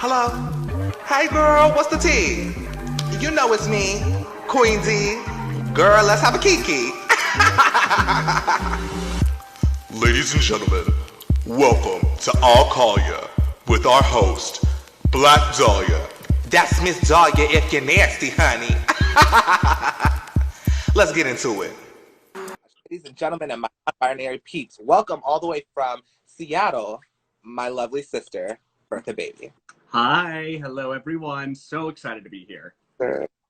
Hello? Hey girl, what's the tea? You know it's me, Queen D. Girl, let's have a kiki. Ladies and gentlemen, welcome to I'll Call Ya with our host, Black Dahlia. That's Miss Dahlia if you're nasty, honey. Let's get into it. Ladies and gentlemen and my non-binary peeps, welcome all the way from Seattle, my lovely sister, Bertha Baby. Hi, hello everyone. So excited to be here.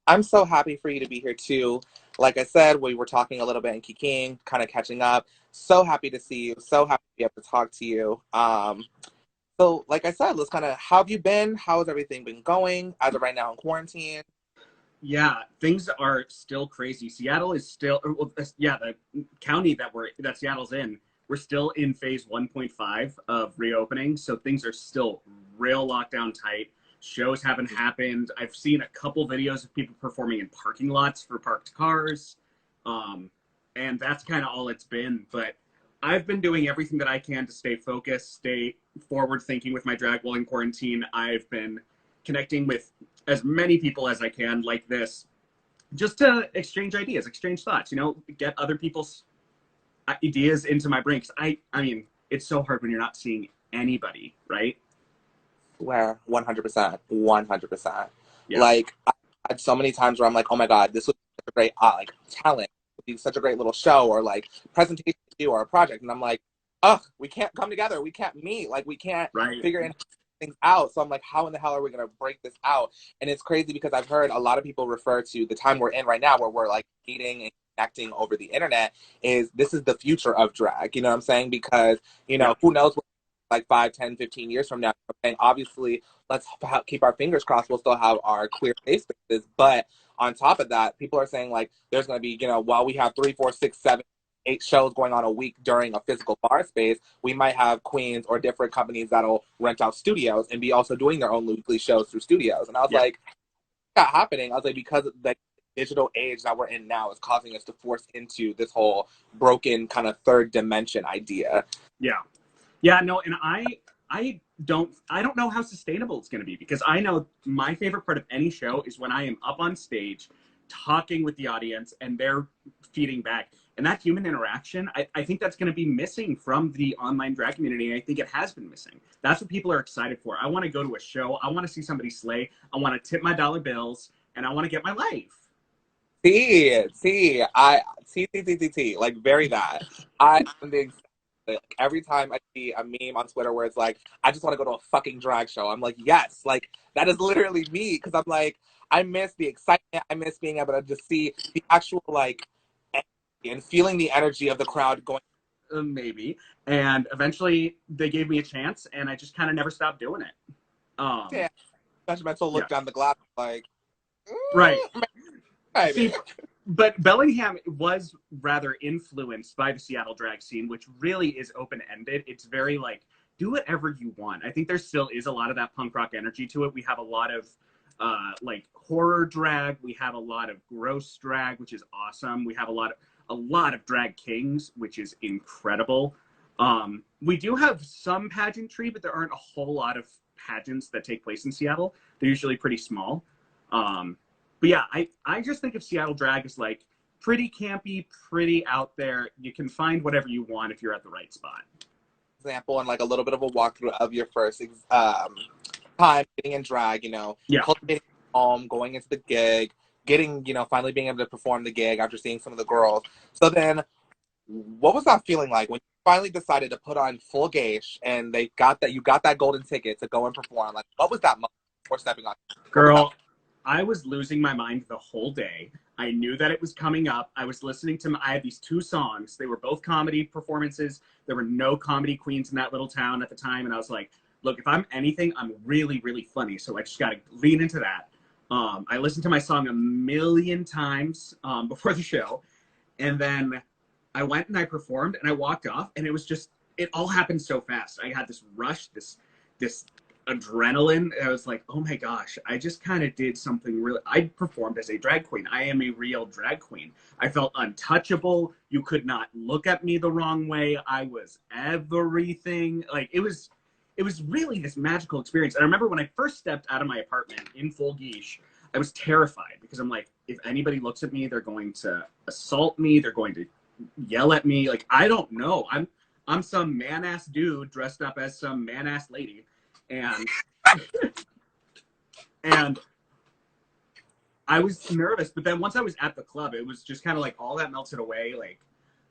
I'm so happy for you to be here too. Like I said, we were talking a little bit in Kiking, kind of catching up. So happy to see you. So happy to be able to talk to you. So like I said, let's kind of, how have you been? How has everything been going as of right now in quarantine? Yeah, things are still crazy. Seattle is still, the county that Seattle's in, we're still in phase 1.5 of reopening. So things are still real lockdown tight. Shows haven't happened. I've seen a couple videos of people performing in parking lots for parked cars. And that's kind of all it's been. But I've been doing everything that I can to stay focused, stay forward thinking with my drag while in quarantine. I've been connecting with as many people as I can like this, just to exchange ideas, exchange thoughts, get other people's ideas into my brain. 'Cause I mean, it's so hard when you're not seeing anybody, right? Where 100%, 100%. Yeah. Like, I had so many times where I'm like, oh my God, this would be such a great talent. It would be such a great little show or like presentation to do or a project. And I'm like, ugh, we can't come together. We can't meet. Like, we can't figure things out. So I'm like, how in the hell are we going to break this out? And it's crazy because I've heard a lot of people refer to the time we're in right now where we're like meeting and connecting over the internet this is the future of drag. You know what I'm saying? Because, who knows what like 5, 10, 15 years from now. And obviously, let's keep our fingers crossed. We'll still have our queer face spaces. But on top of that, people are saying like there's going to be, while we have 3, 4, 6, 7, 8 shows going on a week during a physical bar space, we might have queens or different companies that'll rent out studios and be also doing their own weekly shows through studios. And I was like, what's that happening? I was like, because of the digital age that we're in now is causing us to force into this whole broken kind of third dimension idea. Yeah, no, and I don't know how sustainable it's going to be, because I know my favorite part of any show is when I am up on stage talking with the audience and they're feeding back. And that human interaction, I think that's going to be missing from the online drag community. And I think it has been missing. That's what people are excited for. I want to go to a show. I want to see somebody slay. I want to tip my dollar bills and I want to get my life. Like very that. I'm the like every time I see a meme on Twitter where it's like, I just want to go to a fucking drag show. I'm like, yes, like that is literally me. Cause I'm like, I miss the excitement. I miss being able to just see the actual like and feeling the energy of the crowd going. Maybe. And eventually they gave me a chance and I just kind of never stopped doing it. Judgmental look down the glass like, right. Maybe. See, but Bellingham was rather influenced by the Seattle drag scene, which really is open-ended. It's very like, do whatever you want. I think there still is a lot of that punk rock energy to it. We have a lot of like horror drag. We have a lot of gross drag, which is awesome. We have a lot of drag kings, which is incredible. We do have some pageantry, but there aren't a whole lot of pageants that take place in Seattle. They're usually pretty small. But yeah, I just think of Seattle drag as like pretty campy, pretty out there. You can find whatever you want if you're at the right spot. Example, and like a little bit of a walkthrough of your first time getting in drag, cultivating home, going into the gig, getting, finally being able to perform the gig after seeing some of the girls. So then what was that feeling like when you finally decided to put on full gauge and you got that golden ticket to go and perform? Like, what was that moment before stepping on? Girl, I was losing my mind the whole day. I knew that it was coming up. I was listening to I had these 2 songs. They were both comedy performances. There were no comedy queens in that little town at the time. And I was like, look, if I'm anything, I'm really, really funny. So I just got to lean into that. I listened to my song a million times before the show. And then I went and I performed and I walked off and it was just, it all happened so fast. I had this rush, this adrenaline. I was like, oh my gosh, I just kind of did something really, I performed as a drag queen. I am a real drag queen. I felt untouchable. You could not look at me the wrong way. I was everything. Like it was it was really this magical experience. And I remember when I first stepped out of my apartment in full geesh, I was terrified because I'm like, if anybody looks at me, they're going to assault me. They're going to yell at me. Like, I don't know. I'm some man-ass dude dressed up as some man-ass lady. And, and I was nervous. But then once I was at the club, it was just kind of like all that melted away. Like,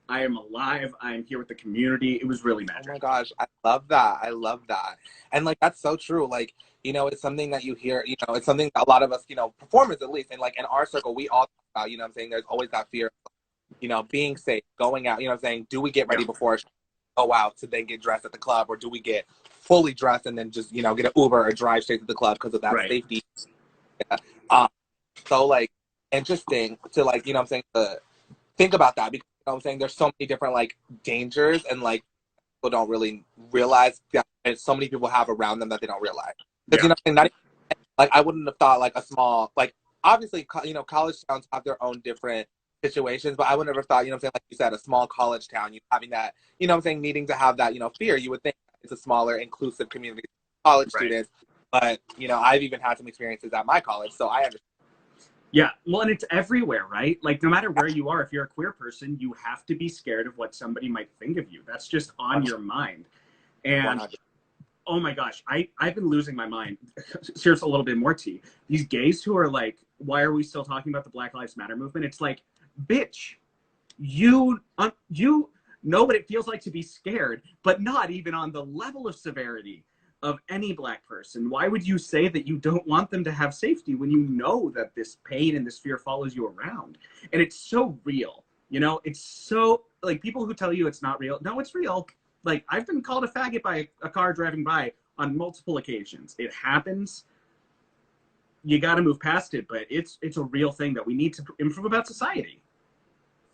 I am alive. I am here with the community. It was really magical. Oh my gosh, I love that. I love that. And like, that's so true. Like, you know, it's something that you hear, you know, it's something that a lot of us, you know, performers at least, and like in our circle, we all talk about, you know what I'm saying? There's always that fear of, you know, being safe, going out, you know what I'm saying? Do we get ready before go out to then get dressed at the club, or do we get fully dressed and then just, you know, get an Uber or drive straight to the club because of that safety? Yeah. So like, interesting to like, you know what I'm saying, to think about that, because you know what I'm saying, there's so many different like dangers, and like people don't really realize that, and so many people have around them that they don't realize. Because you know what I'm saying, not even, like I wouldn't have thought like a small, like obviously, you know, college towns have their own different situations, but I would never thought, you know what I'm saying, like you said, a small college town, you having that, you know what I'm saying, needing to have that, you know, fear. You would think it's a smaller, inclusive community, college students, but you know, I've even had some experiences at my college, so I understand. Yeah, well, and it's everywhere, right? Like, no matter where you are, if you're a queer person, you have to be scared of what somebody might think of you. That's just on your mind. And 100. oh my gosh, I've been losing my mind. Here's a little bit more tea. These gays who are like, why are we still talking about the Black Lives Matter movement? It's like, bitch, you know what it feels like to be scared, but not even on the level of severity of any Black person. Why would you say that you don't want them to have safety when you know that this pain and this fear follows you around? And it's so real, you know? It's so, like, people who tell you it's not real, no, it's real. Like, I've been called a faggot by a car driving by on multiple occasions. It happens. You got to move past it, but it's a real thing that we need to improve about society.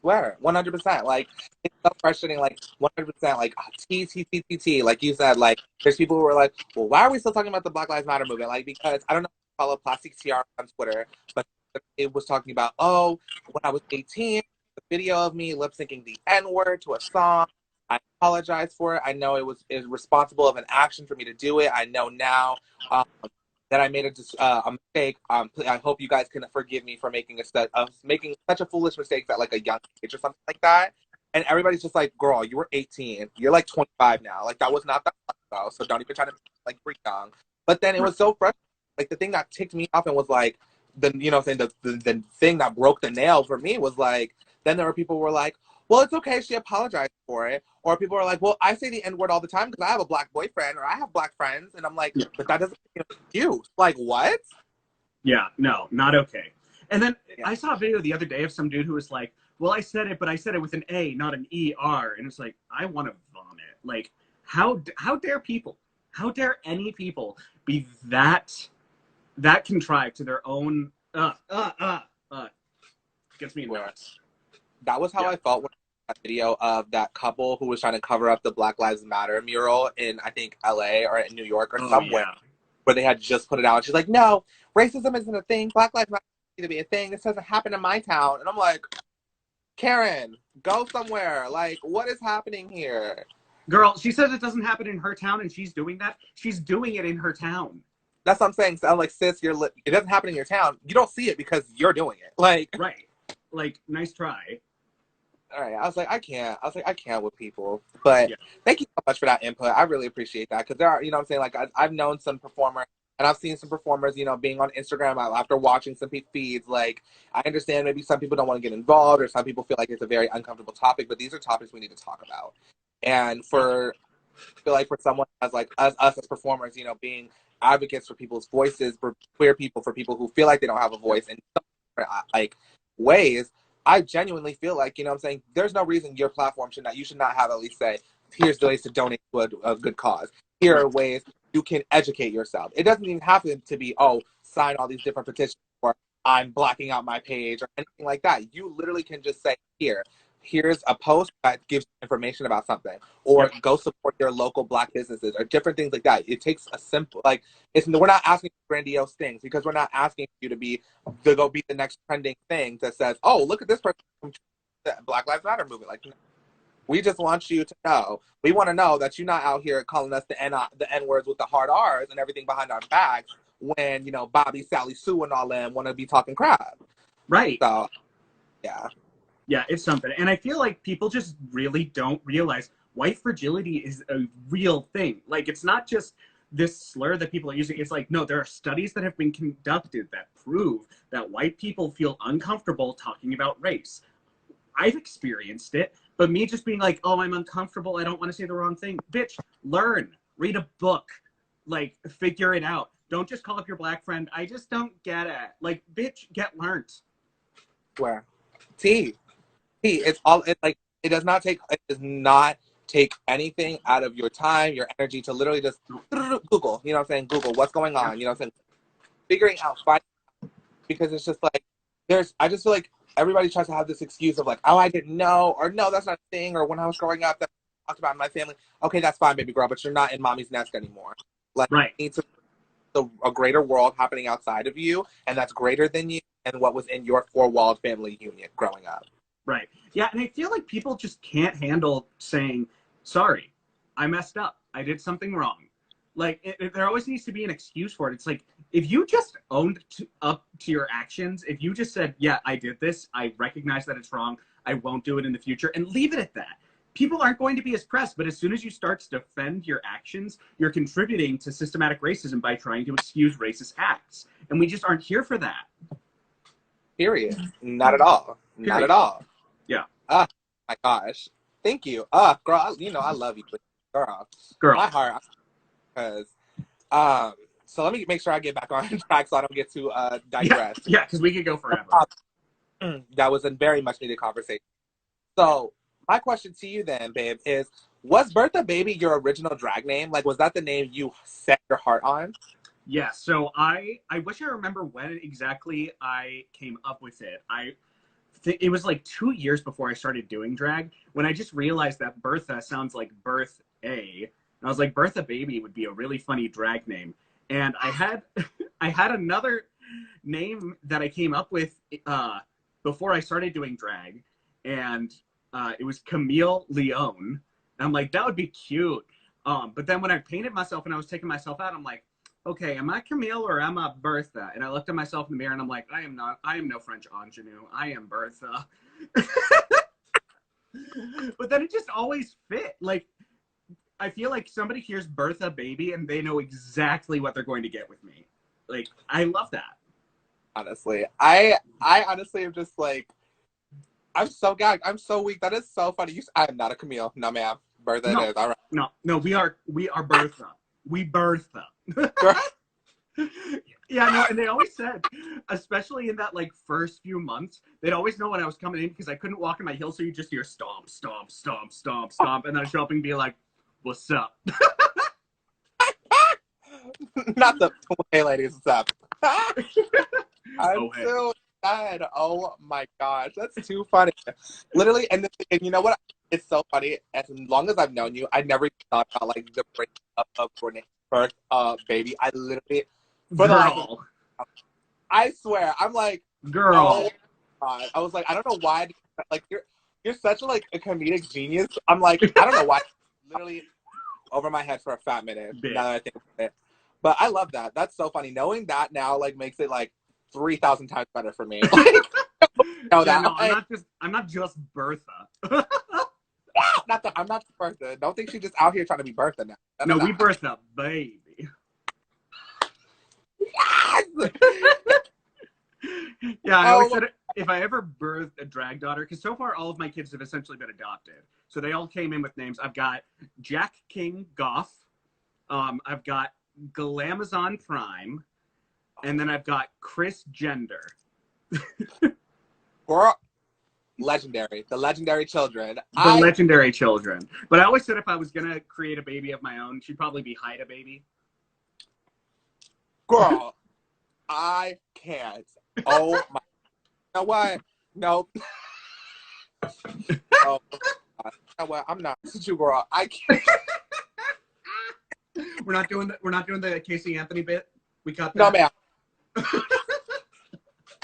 Swear, 100%. Like, it's so frustrating. Like, 100%. Like, T. Like you said, like, there's people who are like, well, why are we still talking about the Black Lives Matter movement? Like, because I don't know if you follow Plastic TR on Twitter, but it was talking about, oh, when I was 18, the video of me lip syncing the N-word to a song. I apologize for it. I know it was responsible of an action for me to do it. I know now that I made a mistake. I hope you guys can forgive me for making making such a foolish mistake at like a young age or something like that. And everybody's just like, girl, you were 18. You're like 25 now. Like, that was not that long ago. So don't even try to like freak young. But then it was so frustrating. Like, the thing that ticked me off and was like, the thing that broke the nail for me was like, then there were people who were like, well, it's okay, she apologized for it. Or people are like, well, I say the N-word all the time because I have a Black boyfriend or I have Black friends. And I'm like, but that doesn't make an excuse. Like, what? Yeah, no, not okay. And then I saw a video the other day of some dude who was like, well, I said it, but I said it with an A, not an ER. And it's like, I want to vomit. Like, how dare people, how dare any people be that contrived to their own, gets me nuts. That was how I felt when I saw that video of that couple who was trying to cover up the Black Lives Matter mural in, I think, LA or in New York or somewhere, where they had just put it out. She's like, no, racism isn't a thing. Black Lives Matter need to be a thing. This doesn't happen in my town. And I'm like, Karen, go somewhere. Like, what is happening here? Girl, she says it doesn't happen in her town and she's doing that. She's doing it in her town. That's what I'm saying. So I'm like, sis, it doesn't happen in your town. You don't see it because you're doing it. Like, right. Like, nice try. All right, I was like, I can't with people. But thank you so much for that input. I really appreciate that, because there are, you know what I'm saying, like, I've known some performers, and I've seen some performers, you know, being on Instagram after watching some feeds. Like, I understand maybe some people don't want to get involved, or some people feel like it's a very uncomfortable topic, but these are topics we need to talk about. And I feel like for someone as like us as performers, you know, being advocates for people's voices, for queer people, for people who feel like they don't have a voice in like ways, I genuinely feel like, you know what I'm saying, there's no reason your platform you should not have at least say, here's the ways to donate to a good cause. Here are ways you can educate yourself. It doesn't even have to be, oh, sign all these different petitions, or I'm blacking out my page, or anything like that. You literally can just say, here's a post that gives information about something, or go support your local Black businesses, or different things like that. It takes a simple, like, we're not asking for grandiose things, because we're not asking you to go be the next trending thing that says, oh, look at this person from the Black Lives Matter movement. Like, We just want you to know. We want to know that you're not out here calling us the N words with the hard R's and everything behind our backs when, you know, Bobby, Sally, Sue, and all them want to be talking crap. Right. So, yeah. Yeah, it's something. And I feel like people just really don't realize white fragility is a real thing. Like, it's not just this slur that people are using. It's like, no, there are studies that have been conducted that prove that white people feel uncomfortable talking about race. I've experienced it, but me just being like, oh, I'm uncomfortable, I don't want to say the wrong thing. Bitch, learn, read a book, like, figure it out. Don't just call up your black friend. I just don't get it. Like, bitch, get learned. Where? It's all, like, it does not take anything out of your time, your energy to literally just Google, you know what I'm saying? Google, what's going on? You know what I'm saying? Figuring out, because it's just like, I just feel like everybody tries to have this excuse of like, oh, I didn't know, or no, that's not a thing, or when I was growing up, that I talked about in my family. Okay, that's fine, baby girl, but you're not in mommy's nest anymore. Like, right. You need to a greater world happening outside of you, and that's greater than you and what was in your four-walled family unit growing up. Right. Yeah, and I feel like people just can't handle saying, sorry, I messed up. I did something wrong. Like, there always needs to be an excuse for it. It's like, if you just owned up to your actions, if you just said, yeah, I did this, I recognize that it's wrong, I won't do it in the future, and leave it at that. People aren't going to be as pressed, but as soon as you start to defend your actions, you're contributing to systematic racism by trying to excuse racist acts. And we just aren't here for that. Period. Not at all. Period. Not at all. Yeah. Oh, my gosh. Thank you. Girl, you know I love you. Girl. My heart. Because, so let me make sure I get back on track so I don't get too digress. Yeah, because we could go forever. That was a very much needed conversation. So, my question to you then, babe, is, was Bertha Baby your original drag name? Like, was that the name you set your heart on? Yeah, so I wish I remember when exactly I came up with it. It was like 2 years before I started doing drag, when I just realized that Bertha sounds like Birth A. And I was like, Bertha Baby would be a really funny drag name. And I had another name that I came up with before I started doing drag. And it was Camille Leone. And I'm like, that would be cute. But then when I painted myself and I was taking myself out, I'm like, okay, am I Camille or am I Bertha? And I looked at myself in the mirror and I'm like, I am no French ingenue. I am Bertha. But then it just always fit. Like, I feel like somebody hears Bertha Baby and they know exactly what they're going to get with me. Like, I love that. Honestly. I honestly am just like, I'm so gagged. I'm so weak. That is so funny. I am not a Camille. No, ma'am. Bertha it is. All right. No, we are Bertha. We Bertha. Yeah, no, and they always said, especially in that like first few months, they'd always know when I was coming in because I couldn't walk in my heels, so you just hear stomp, stomp, stomp, stomp, stomp, and then I'd show up and be like, what's up? Not the hey ladies, what's up? I'm so sad. Oh my gosh, that's too funny. Literally, and you know what? It's so funny. As long as I've known you, I never thought about like the breakup of your name, Bertha Baby. I literally, I swear, I'm like, girl. Oh God. I was like, I don't know why. Like you're such like a comedic genius. I'm like, I don't know why. Literally over my head for a fat minute. Now that I think about it. But I love that. That's so funny. Knowing that now like makes it like 3,000 times better for me. I'm not just Bertha. I'm not Bertha. Don't think she's just out here trying to be Bertha now. No, we Bertha Baby. Yes! Yeah, I always said if I ever birthed a drag daughter, because so far all of my kids have essentially been adopted. So they all came in with names. I've got Jack King Goff. I've got Glamazon Prime. And then I've got Chris Gender. Girl, legendary. The legendary children. Legendary children. But I always said if I was going to create a baby of my own, she'd probably be Haida Baby. Girl, I can't. Oh my. You know what? No. Oh, you know what? I'm not you, girl. I can't. We're not doing the Casey Anthony bit. We cut that. No, ma'am.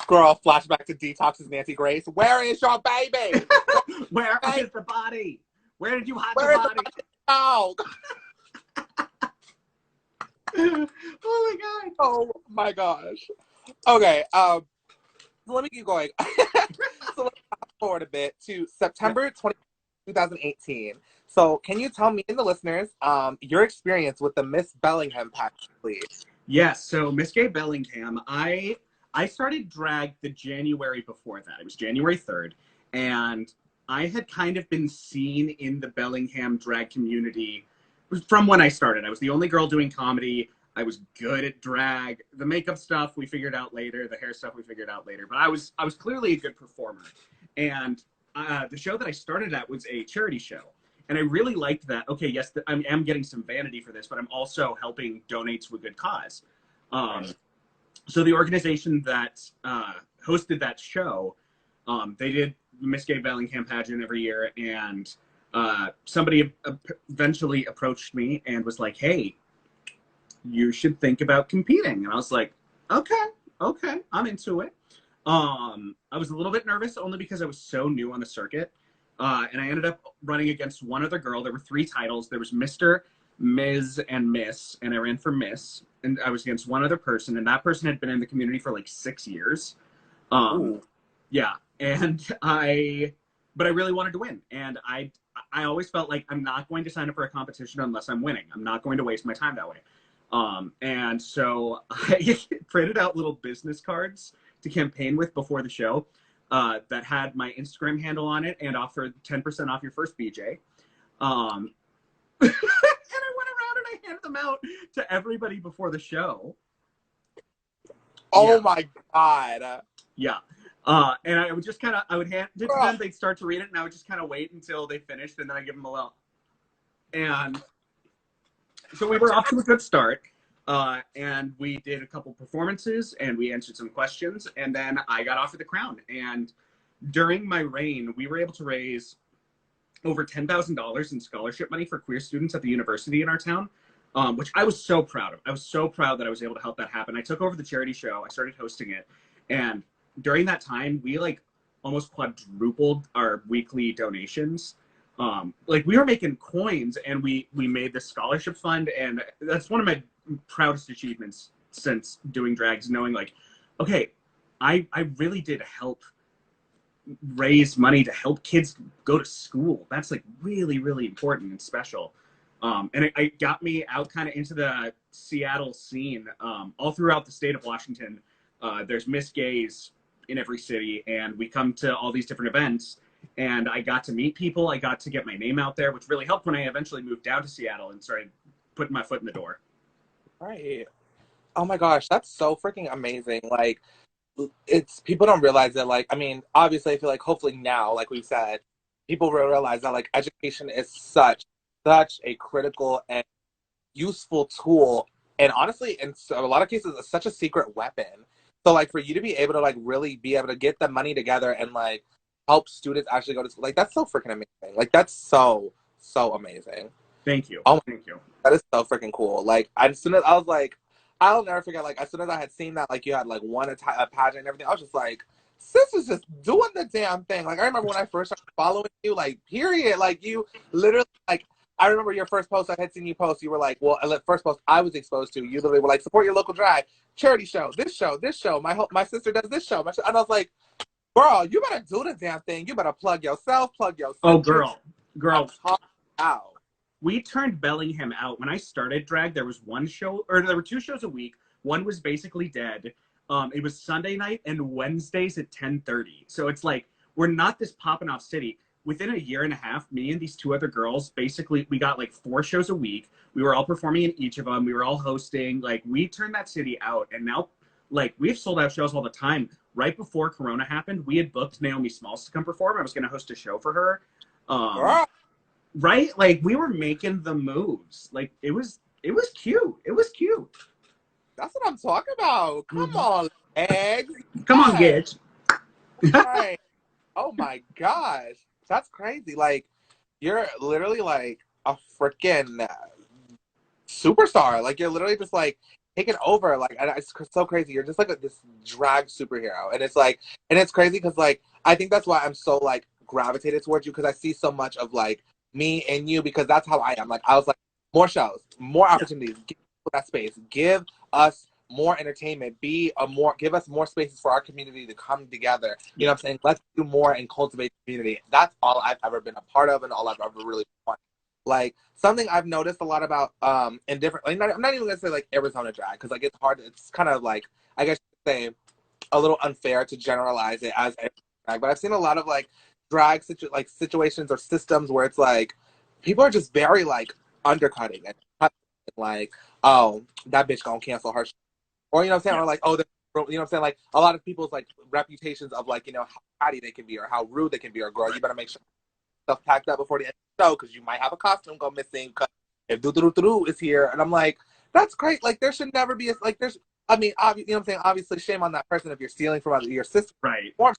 Girl, flashback to Detox's Nancy Grace. Where is your baby? Where is the body? Where did you hide Where the is body? Oh. Oh my god. Oh my gosh. Okay. So let me keep going. So let's fast forward a bit to September 2018. So can you tell me and the listeners your experience with the Miss Bellingham pageant, please? Yes. So Miss Gay Bellingham, I started drag the January before that. It was January 3rd, and I had kind of been seen in the Bellingham drag community from when I started. I was the only girl doing comedy. I was good at drag. The makeup stuff we figured out later. The hair stuff we figured out later. But I was clearly a good performer. And the show that I started at was a charity show. And I really liked that. Okay, yes, I am getting some vanity for this, but I'm also helping donate to a good cause. So the organization that hosted that show, they did the Miss Gay Bellingham pageant every year. And somebody eventually approached me and was like, hey, you should think about competing. And I was like, okay, I'm into it. I was a little bit nervous only because I was so new on the circuit. And I ended up running against one other girl. There were 3 titles. There was Mr., Ms., and Miss. And I ran for Miss. And I was against one other person. And that person had been in the community for like 6 years. Yeah. And but I really wanted to win. And I always felt like I'm not going to sign up for a competition unless I'm winning. I'm not going to waste my time that way. And so I printed out little business cards to campaign with before the show that had my Instagram handle on it and offered 10% off your first BJ. And I went around and I handed them out to everybody before the show. Oh my God. Yeah. And I would just kind of, I would hand it to them, they'd start to read it, and I would just kind of wait until they finished, and then I give them a little. And so we were off to a good start, and we did a couple performances, and we answered some questions, and then I got offered the crown. And during my reign, we were able to raise over $10,000 in scholarship money for queer students at the university in our town, which I was so proud of. I was so proud that I was able to help that happen. I took over the charity show. I started hosting it, and during that time, we like almost quadrupled our weekly donations. Like we were making coins, and we made this scholarship fund, and that's one of my proudest achievements since doing drags, knowing like, okay, I really did help raise money to help kids go to school. That's like really, really important and special. And it got me out kind of into the Seattle scene. All throughout the state of Washington, there's Miss Gays in every city, and we come to all these different events. And I got to meet people. I got to get my name out there, which really helped when I eventually moved down to Seattle and started putting my foot in the door. Right. Oh my gosh, that's so freaking amazing. Like, it's people don't realize that. Like, I mean, obviously, I feel like hopefully now, like we said, people will realize that like education is such a critical and useful tool, and honestly, in a lot of cases, it's such a secret weapon. So like for you to be able to like really be able to get the money together and like help students actually go to school, like that's so freaking amazing. Like that's so amazing. Thank you. Oh, thank you. That is so freaking cool. Like as soon as I was like, I'll never forget. Like as soon as I had seen that, like you had like won a pageant and everything, I was just like, sis is just doing the damn thing. Like I remember when I first started following you, like period. Like you literally like. I remember your first post I had seen you post. You were like, well, the first post I was exposed to, you literally were like, support your local drag, charity show, this show, this show. My sister does this show. And I was like, girl, you better do the damn thing. You better plug yourself, plug your sister. Oh, girl. Out. We turned Bellingham out. When I started drag, there was one show, or there were 2 shows a week. One was basically dead. It was Sunday night and Wednesdays at 10:30. So it's like, we're not this popping off city. Within a year and a half, me and these 2 other girls, basically, we got like 4 shows a week. We were all performing in each of them. We were all hosting. Like, we turned that city out. And now, like, we have sold out shows all the time. Right before Corona happened, we had booked Naomi Smalls to come perform. I was going to host a show for her. Right? Like, we were making the moves. Like, it was cute. It was cute. That's what I'm talking about. Come on, eggs. Come on, bitch. Right. Oh, my gosh. That's crazy. Like, you're literally like a freaking superstar. Like, you're literally just like taking over. Like, and it's so crazy. You're just like this drag superhero. And it's like, and it's crazy because like, I think that's why I'm so like gravitated towards you, because I see so much of like me and you, because that's how I am. Like, I was like, more shows, more opportunities, give people that space, give us more entertainment, give us more spaces for our community to come together. You know what I'm saying? Let's do more and cultivate the community. That's all I've ever been a part of and all I've ever really wanted. Like, something I've noticed a lot about in different, like, I'm not even gonna say like Arizona drag, because like it's kind of like, I guess you could say, a little unfair to generalize it as drag, but I've seen a lot of like drag situations or systems where it's like people are just very like undercutting and like, oh, that bitch gonna cancel her or, you know what I'm saying, or like, oh, you know what I'm saying, like a lot of people's like reputations of like, you know, how catty they can be or how rude they can be, or girl, you better make sure stuff packed up before the end of the show because you might have a costume go missing because if do is here. And I'm like, that's great. Like, there should never be you know what I'm saying, obviously shame on that person if you're stealing from your sister. Right. Or,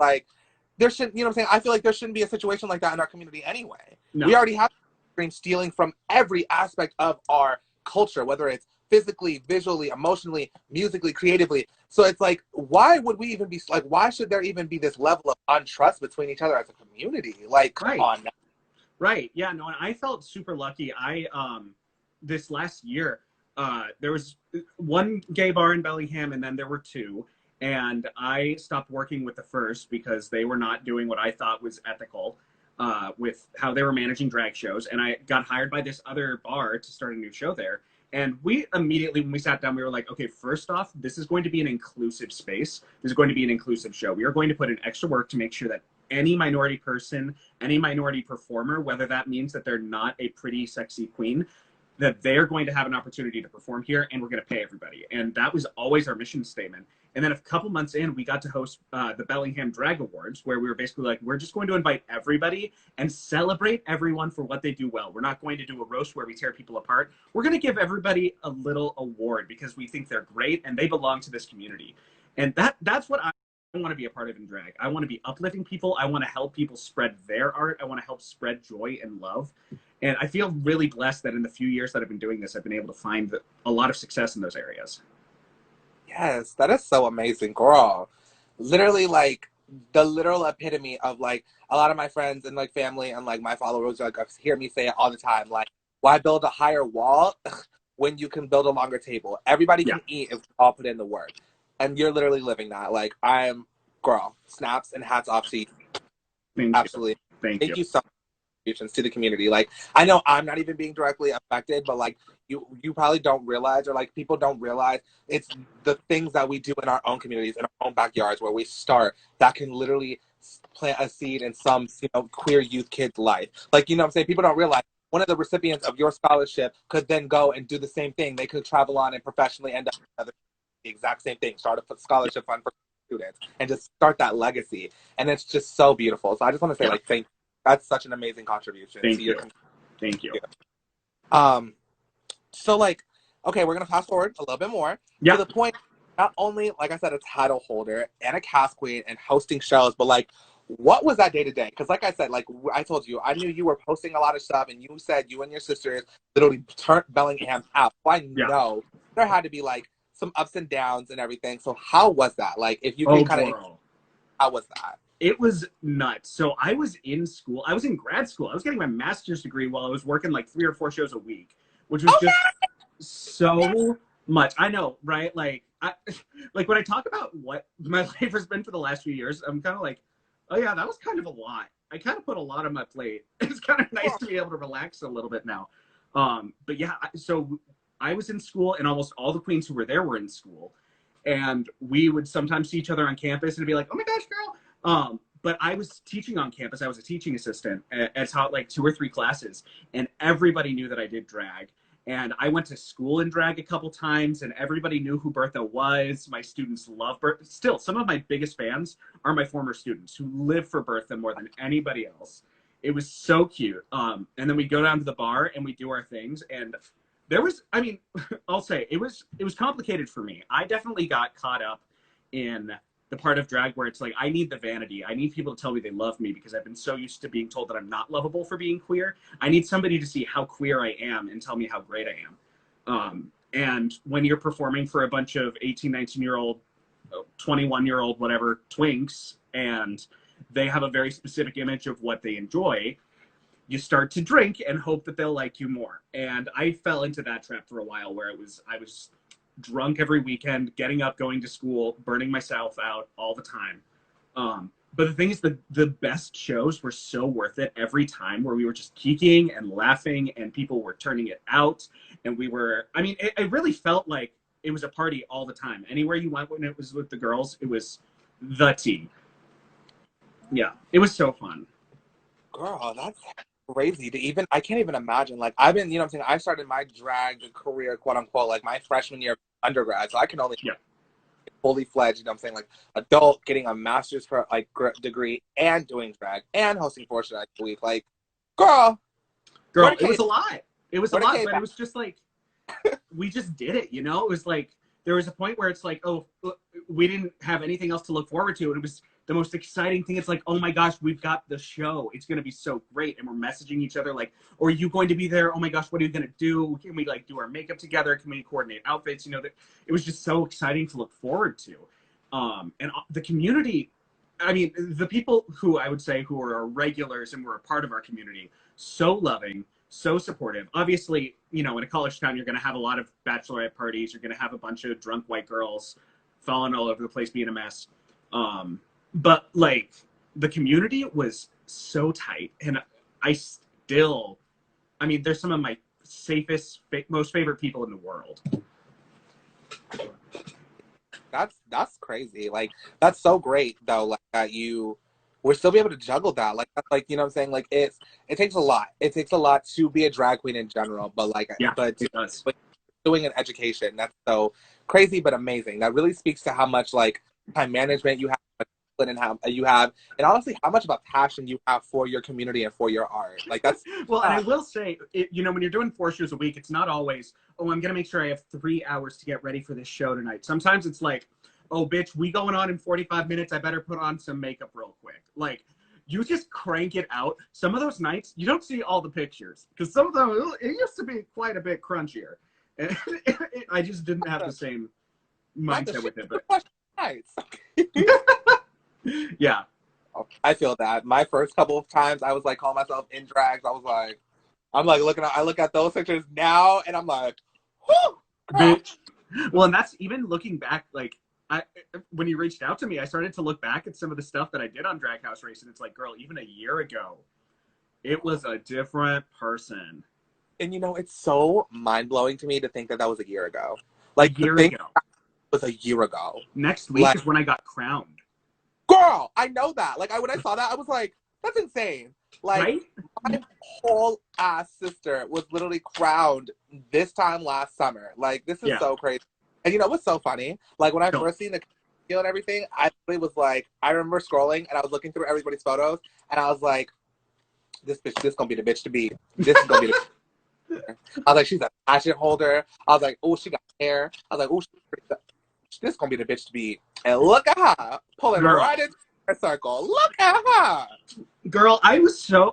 like, there shouldn't, you know what I'm saying, I feel like there shouldn't be a situation like that in our community anyway. No. We already have stealing from every aspect of our culture, whether it's physically, visually, emotionally, musically, creatively. So it's like, why would we even be like, why should there even be this level of untrust between each other as a community? Like, come on now. Right. Yeah, no, and I felt super lucky. This last year, there was one gay bar in Bellingham, and then there were two. And I stopped working with the first because they were not doing what I thought was ethical with how they were managing drag shows. And I got hired by this other bar to start a new show there. And we immediately, when we sat down, we were like, okay, first off, this is going to be an inclusive space. This is going to be an inclusive show. We are going to put in extra work to make sure that any minority person, any minority performer, whether that means that they're not a pretty, sexy queen, that they're going to have an opportunity to perform here, and we're going to pay everybody. And that was always our mission statement. And then a couple months in, we got to host the Bellingham Drag Awards, where we were basically like, we're just going to invite everybody and celebrate everyone for what they do well. We're not going to do a roast where we tear people apart. We're going to give everybody a little award because we think they're great and they belong to this community. And that's what I want to be a part of in drag. I want to be uplifting people. I want to help people spread their art. I want to help spread joy and love. And I feel really blessed that in the few years that I've been doing this, I've been able to find a lot of success in those areas. Yes, that is so amazing, girl. Literally, like, the literal epitome of, like, a lot of my friends and, like, family and, like, my followers, like, hear me say it all the time. Like, why build a higher wall when you can build a longer table? Everybody can eat if we all put in the work. And you're literally living that. Like, girl, snaps and hats off to you. Absolutely. Thank you so much to the community. Like, I know I'm not even being directly affected, but like you probably don't realize, or like people don't realize, it's the things that we do in our own communities, in our own backyards, where we start, that can literally plant a seed in some, you know, queer youth kid's life. Like, you know what I'm saying, people don't realize one of the recipients of your scholarship could then go and do the same thing. They could travel on and professionally end up the exact same thing, start a scholarship fund for students and just start that legacy. And it's just so beautiful. So I just want to say, like, thank you. That's such an amazing contribution. Thank you. Thank you. So, like, okay, we're going to fast forward a little bit more to the point, not only, like I said, a title holder and a cast queen and hosting shows, but, like, what was that day to day? Because, like I said, like I told you, I knew you were posting a lot of stuff, and you said you and your sisters literally turned Bellingham out. So I know there had to be, like, some ups and downs and everything. So how was that? Like, if you can kind of, how was that? It was nuts. So I was in school. I was in grad school. I was getting my master's degree while I was working like 3 or 4 shows a week, which was just so much. I know, right? Like, like when I talk about what my life has been for the last few years, I'm kind of like, oh yeah, that was kind of a lot. I kind of put a lot on my plate. It's kind of nice to be able to relax a little bit now. But yeah, so I was in school, and almost all the queens who were there were in school. And we would sometimes see each other on campus and be like, oh my gosh, girl. But I was teaching on campus. I was a teaching assistant and taught like 2 or 3 classes, and everybody knew that I did drag. And I went to school in drag a couple times, and everybody knew who Bertha was. My students love Bertha. Still, some of my biggest fans are my former students who live for Bertha more than anybody else. It was so cute. And then we go down to the bar and we do our things. And there was, I mean, I'll say it was complicated for me. I definitely got caught up in the part of drag where it's like, I need the vanity. I need people to tell me they love me because I've been so used to being told that I'm not lovable for being queer. I need somebody to see how queer I am and tell me how great I am. And when you're performing for a bunch of 18, 19-year-old, 21-year-old, whatever, twinks, and they have a very specific image of what they enjoy, you start to drink and hope that they'll like you more. And I fell into that trap for a while where I was drunk every weekend, getting up, going to school, burning myself out all the time. But the thing is, the best shows were so worth it every time, where we were just kikiing and laughing and people were turning it out. And it really felt like it was a party all the time. Anywhere you went when it was with the girls, it was the tea. Yeah, it was so fun. Girl, that's crazy to even, I can't even imagine. Like, I've been, you know what I'm saying? I started my drag career, quote unquote, like my freshman year of undergrad. So I can only fully fledged, you know what I'm saying? Like, adult, getting a master's for like degree and doing drag and hosting 4 shows a week. Like, girl, it was a lot. It was a lot, but it was just like, we just did it, you know? It was like, there was a point where it's like, oh, we didn't have anything else to look forward to. And it was the most exciting thing. It's like, oh my gosh, we've got the show. It's going to be so great. And we're messaging each other like, are you going to be there? Oh my gosh, what are you going to do? Can we like do our makeup together? Can we coordinate outfits? You know, it was just so exciting to look forward to. And the community, I mean, the people who I would say who are our regulars and were a part of our community, so loving, so supportive. Obviously, you know, in a college town, you're going to have a lot of bachelorette parties. You're going to have a bunch of drunk white girls falling all over the place, being a mess. But like, the community was so tight, and they're some of my safest, most favorite people in the world. That's crazy. Like, that's so great though. Like that we're still be able to juggle that. Like you know what I'm saying? Like it takes a lot. It takes a lot to be a drag queen in general. But like, but doing an education, that's so crazy but amazing. That really speaks to how much like time management you have, and how you have, and honestly, how much of a passion you have for your community and for your art. Like that's well, and I will say, you know, when you're doing 4 shows a week, it's not always, oh, I'm gonna make sure I have 3 hours to get ready for this show tonight. Sometimes it's like, oh, bitch, we going on in 45 minutes. I better put on some makeup real quick. Like, you just crank it out. Some of those nights, you don't see all the pictures because some of them, it used to be quite a bit crunchier, and I just didn't have the same mindset with it. But yeah, I feel that. My first couple of times I was like calling myself in drags. I look at those pictures now and I'm like, whoo, bitch. Well, and that's even looking back, like when you reached out to me, I started to look back at some of the stuff that I did on Drag HAUS Race, and it's like, girl, even a year ago, it was a different person. And you know, it's so mind blowing to me to think that was a year ago. Like, a year ago. Was a year ago. Next week is when I got crowned. Girl, I know that. Like, when I saw that, I was like, that's insane. Like, right? My whole ass sister was literally crowned this time last summer. Like, this is so crazy. And you know what's so funny? Like, when I first seen the video and everything, I really was like, I remember scrolling and I was looking through everybody's photos and I was like, this gonna be the bitch to be. This is gonna be the I was like, she's a pageant holder. I was like, oh, she got hair. I was like, oh, this gonna be the bitch to be. And look at her pulling right into her circle. Look at her, girl.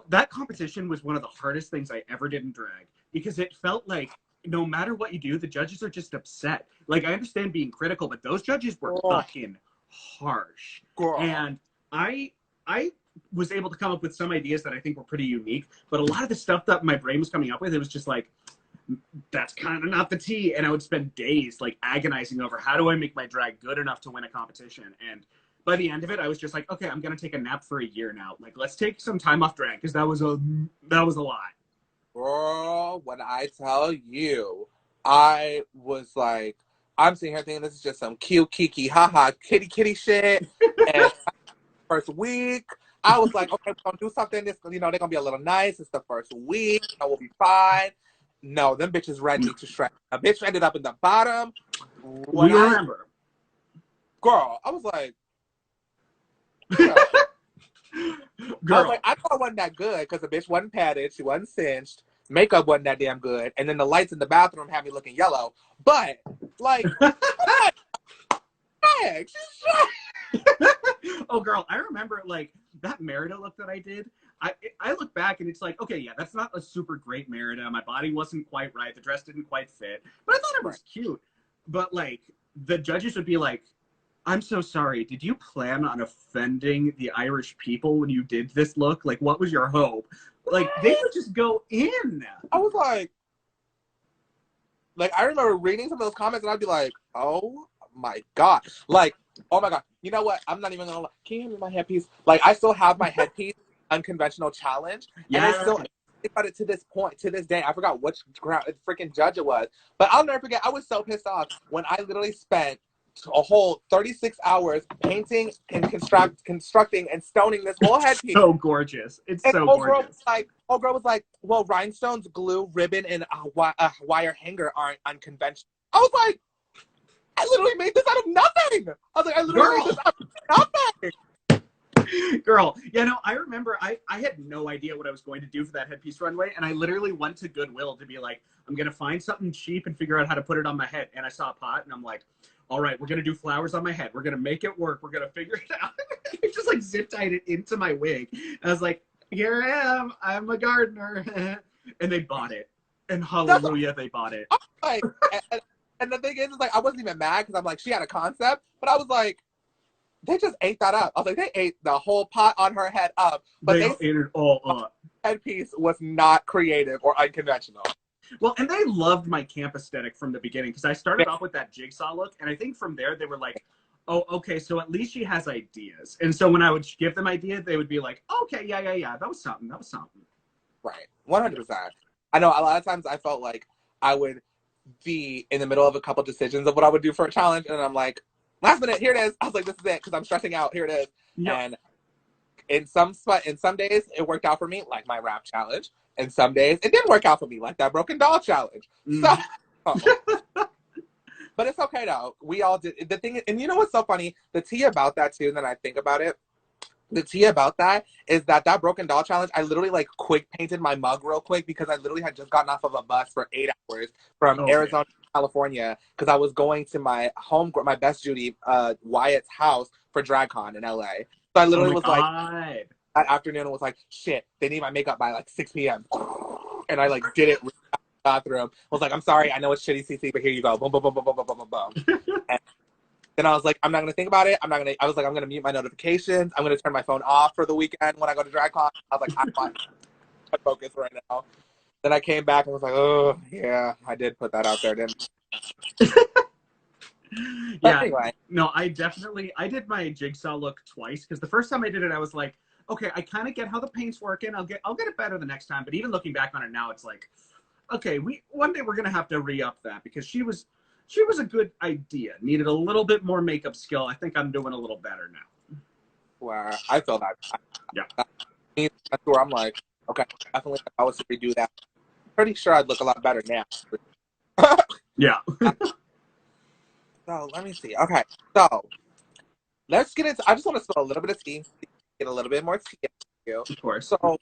That competition was one of the hardest things I ever did in drag because it felt like no matter what you do, the judges are just upset. Like, I understand being critical, but those judges were fucking harsh. Girl. And I was able to come up with some ideas that I think were pretty unique, but a lot of the stuff that my brain was coming up with, it was just like, that's kind of not the tea. And I would spend days like agonizing over how do I make my drag good enough to win a competition. And by the end of it, I was just like, okay, I'm going to take a nap for a year now. Like, let's take some time off drag because that was a lot. Girl, when I tell you, I was like, I'm sitting here thinking this is just some cute, kiki, haha, kitty shit. And first week, I was like, okay, we're going to do something. This, you know, they're going to be a little nice. It's the first week. You know, we'll be fine. No, them bitches ready to shred. A bitch ended up in the bottom. We remember. Girl, I was like, girl. I was like, I thought it wasn't that good because the bitch wasn't padded. She wasn't cinched. Makeup wasn't that damn good. And then the lights in the bathroom had me looking yellow. But, like, oh, girl, I remember, like, that Merida look that I did. I look back and it's like, okay, yeah, that's not a super great Merida. My body wasn't quite right. The dress didn't quite fit. But I thought it was cute. But, like, the judges would be like, I'm so sorry. Did you plan on offending the Irish people when you did this look? Like, what was your hope? Like, they would just go in. I was like, I remember reading some of those comments and I'd be like, oh my God. Like, oh my God. You know what? I'm not even gonna lie. Can you hand me my headpiece? Like, I still have my headpiece unconventional challenge. Yeah. And I still think about it to this point, to this day. I forgot which freaking judge it was. But I'll never forget, I was so pissed off when I literally spent a whole 36 hours painting and constructing and stoning this whole headpiece. So gorgeous. It's and so old gorgeous. girl was like, well, rhinestones, glue, ribbon, and a wire hanger aren't unconventional. I was like, I literally made this out of nothing. I was like, I literally made this out of nothing. Girl, yeah, no, I remember I had no idea what I was going to do for that headpiece runway, and I literally went to Goodwill to be like, I'm going to find something cheap and figure out how to put it on my head. And I saw a pot, and I'm like, all right, we're going to do flowers on my head. We're going to make it work. We're going to figure it out. I just like zip tied it into my wig. I was like, here I am. I'm a gardener. And they bought it. And hallelujah, they bought it. Like, and the thing is like, I wasn't even mad because I'm like, she had a concept, but I was like, they just ate that up. I was like, they ate the whole pot on her head up. But they ate it all up. Headpiece was not creative or unconventional. Well, and they loved my camp aesthetic from the beginning because I started off with that jigsaw look, and I think from there they were like, oh, okay, so at least she has ideas. And so when I would give them ideas, they would be like, okay, yeah, that was something. Right, 100%. I know a lot of times I felt like I would be in the middle of a couple decisions of what I would do for a challenge, and I'm like, last minute, here it is. I was like, this is it, because I'm stressing out. Here it is. Yep. And in some days, it worked out for me, like my rap challenge. And some days, it didn't work out for me, like that broken doll challenge. So, but it's okay, though. We all did. The thing, and you know what's so funny? The tea about that, too, and then I think about it, the tea about that is that broken doll challenge, I literally, like, quick painted my mug real quick because I literally had just gotten off of a bus for 8 hours from Arizona to California because I was going to my best Judy, Wyatt's house for DragCon in LA. So I literally was like, that afternoon was like, shit, they need my makeup by like 6 p.m. And I like did it in the bathroom. I was like, I'm sorry, I know it's shitty CC, but here you go. Boom, boom, boom, boom, boom, boom, boom, boom. And then I was like, I'm not gonna think about it. I was like, I'm gonna mute my notifications. I'm gonna turn my phone off for the weekend when I go to DragCon. I was like, I'm fine. I'm focused right now. Then I came back and was like, oh yeah, I did put that out there, didn't I? Yeah. Anyway. No, I did my jigsaw look twice because the first time I did it, I was like, okay, I kind of get how the paint's working. I'll get it better the next time. But even looking back on it now, it's like, okay, one day we're gonna have to re-up that because she was a good idea. Needed a little bit more makeup skill. I think I'm doing a little better now. Wow, I feel that. Yeah. That's where I'm like, okay, definitely if I was to redo that, pretty sure I'd look a lot better now. Yeah. So let me see. Okay, so let's get into. I just want to spill a little bit of tea, get a little bit more tea. Of course. So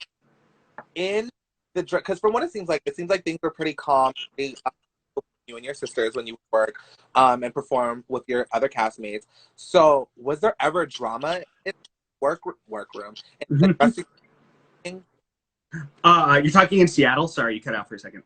in the because from what it seems like things were pretty calm. You and your sisters when you work and perform with your other castmates. So was there ever drama in workroom? You're talking in Seattle? Sorry, you cut out for a second.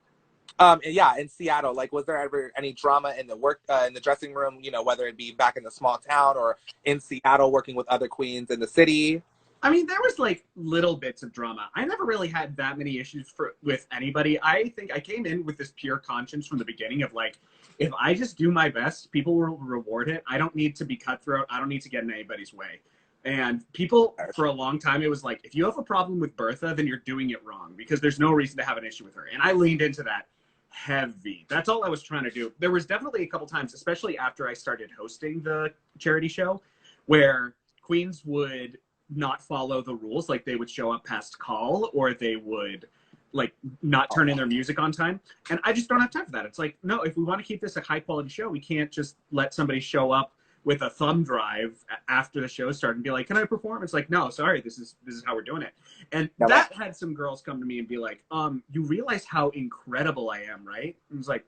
Yeah, in Seattle, like, was there ever any drama in the dressing room? You know, whether it be back in the small town or in Seattle, working with other queens in the city. I mean, there was like little bits of drama. I never really had that many issues with anybody. I think I came in with this pure conscience from the beginning of like, if I just do my best, people will reward it. I don't need to be cutthroat. I don't need to get in anybody's way. And people, for a long time, it was like, if you have a problem with Bertha, then you're doing it wrong because there's no reason to have an issue with her. And I leaned into that heavy. That's all I was trying to do. There was definitely a couple times, especially after I started hosting the charity show, where queens would not follow the rules. Like they would show up past call or they would like not turn in their music on time. And I just don't have time for that. It's like, no, if we want to keep this a high quality show, we can't just let somebody show up with a thumb drive after the show started and be like, can I perform? It's like, no, sorry, this is how we're doing it. And that had some girls come to me and be like, you realize how incredible I am, right? And it's like,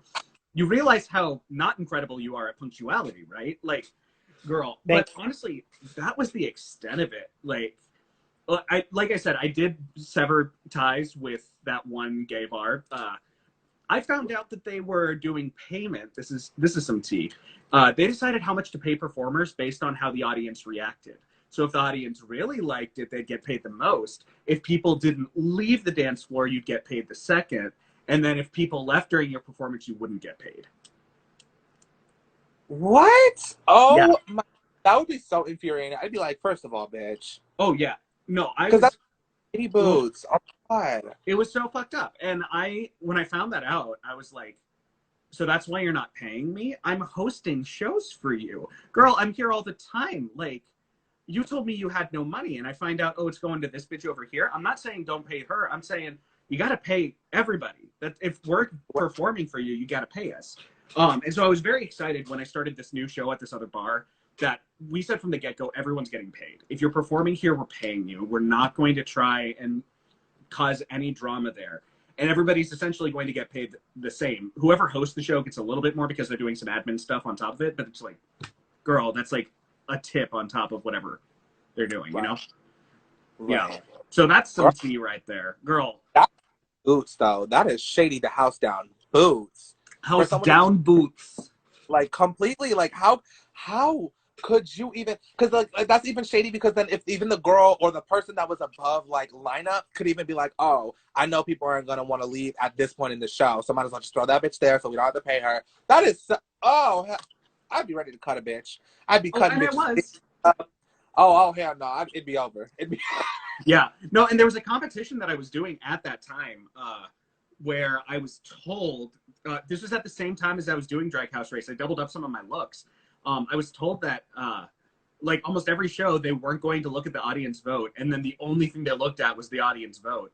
you realize how not incredible you are at punctuality, right? Like, girl, but honestly, that was the extent of it. Like I said, I did sever ties with that one gay bar. I found out that they were doing payment. This is some tea. They decided how much to pay performers based on how the audience reacted. So if the audience really liked it, they'd get paid the most. If people didn't leave the dance floor, you'd get paid the second. And then if people left during your performance, you wouldn't get paid. What? Oh, yeah. my, that would be so infuriating. I'd be like, first of all, bitch. Oh, yeah. No, because that's baby boots. Oh, God. It was so fucked up. And when I found that out, I was like, so that's why you're not paying me? I'm hosting shows for you. Girl, I'm here all the time. Like, you told me you had no money, and I find out, oh, it's going to this bitch over here. I'm not saying don't pay her. I'm saying you got to pay everybody. That if we're performing for you, you got to pay us. And so I was very excited when I started this new show at this other bar that we said from the get-go, everyone's getting paid. If you're performing here, we're paying you. We're not going to try and cause any drama there. And everybody's essentially going to get paid the same. Whoever hosts the show gets a little bit more because they're doing some admin stuff on top of it. But it's like, girl, that's like a tip on top of whatever they're doing, you know? Right. Yeah. So that's some tea right there. Girl. That boots, though. That is shady to house down boots. House down boots. Like, completely, like, how could you even, because like that's even shady, because then if even the girl or the person that was above like lineup could even be like, oh, I know people aren't going to want to leave at this point in the show, so might as well just throw that bitch there so we don't have to pay her. That is so, I'd be ready to cut a bitch. I'd be cutting bitches. Oh hell no, it'd be over. Yeah, no, and there was a competition that I was doing at that time where I was told, this was at the same time as I was doing Drag HAUS Race. I doubled up some of my looks. I was told that, like, almost every show, they weren't going to look at the audience vote, and then the only thing they looked at was the audience vote.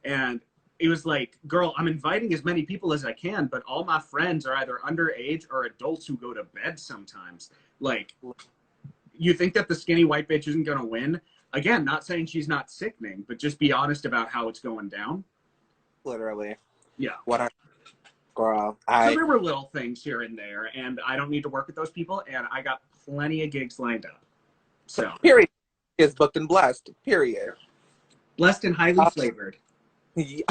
And it was like, girl, I'm inviting as many people as I can, but all my friends are either underage or adults who go to bed sometimes. Like, you think that the skinny white bitch isn't going to win? Again, not saying she's not sickening, but just be honest about how it's going down. Literally. Yeah. What girl. So there were little things here and there, and I don't need to work with those people, and I got plenty of gigs lined up. So period. Is booked and blessed. Period. Blessed and highly flavored. Yeah.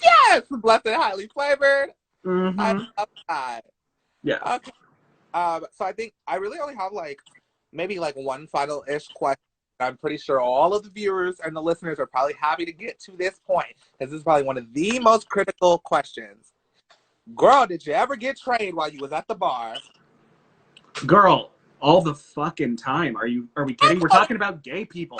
Yes, blessed and highly flavored. Mm-hmm. I love that. Yeah. Okay. So I think I really only have like maybe like one final-ish question. I'm pretty sure all of the viewers and the listeners are probably happy to get to this point, because this is probably one of the most critical questions. Girl, did you ever get trained while you was at the bar? Girl, all the fucking time. Are we kidding? We're talking about gay people.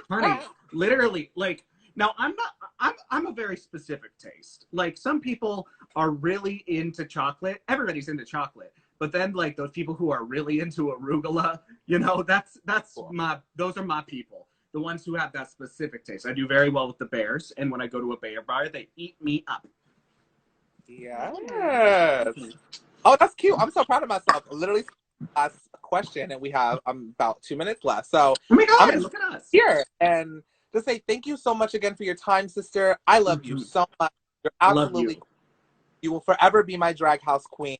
Honey, literally, like, now I'm a very specific taste. Like, some people are really into chocolate. Everybody's into chocolate. But then, like, those people who are really into arugula, you know, those are my people. The ones who have that specific taste. I do very well with the bears, and when I go to a bear bar, they eat me up. Yes. Oh, that's cute. I'm so proud of myself. Literally, last question, and we have about 2 minutes left. So, oh my God, look at us here and just say thank you so much again for your time, sister. I love you so much. You're absolutely. You will forever be my drag house queen.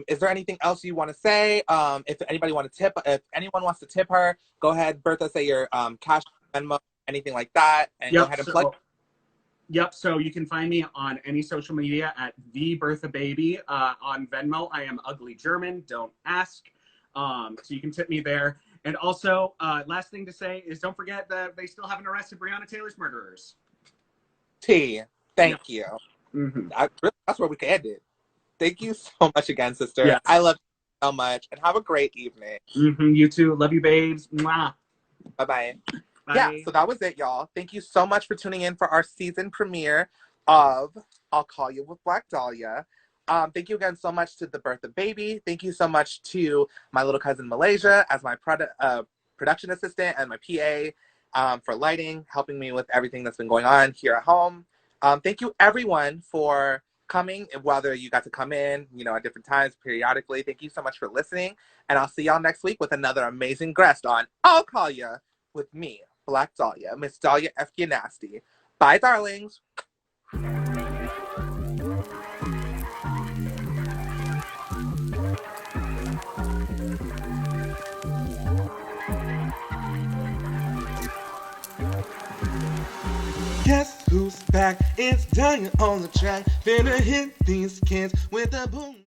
Is there anything else you want to say? If anybody want to tip, if anyone wants to tip her, go ahead, Bertha. Say your cash, Venmo, anything like that, and go ahead and plug. Yep. So you can find me on any social media at the Bertha Baby. On Venmo, I am Uglygerman. Don't ask. So you can tip me there. And also, last thing to say is, don't forget that they still haven't arrested Breonna Taylor's murderers. Thank you. Mm-hmm. That's where we can end it. Thank you so much again, sister. Yes. I love you so much, and have a great evening. Mm-hmm. You too. Love you, babes. Mwah. Bye-bye. Bye. Yeah, so that was it, y'all. Thank you so much for tuning in for our season premiere of I'll Call You with Black Dahlia. Thank you again so much to the Bertha Baby. Thank you so much to my little cousin Malaysia as my production assistant and my PA for lighting, helping me with everything that's been going on here at home. Thank you, everyone, for coming, whether you got to come in, you know, at different times, periodically. Thank you so much for listening, and I'll see y'all next week with another amazing guest on I'll Call Ya with me, Black Dahlia, Miss Dahlia F. Nasty. Bye, darlings. Guess who's back? It's Dahlia on the track. Finna hit these kids with a boom.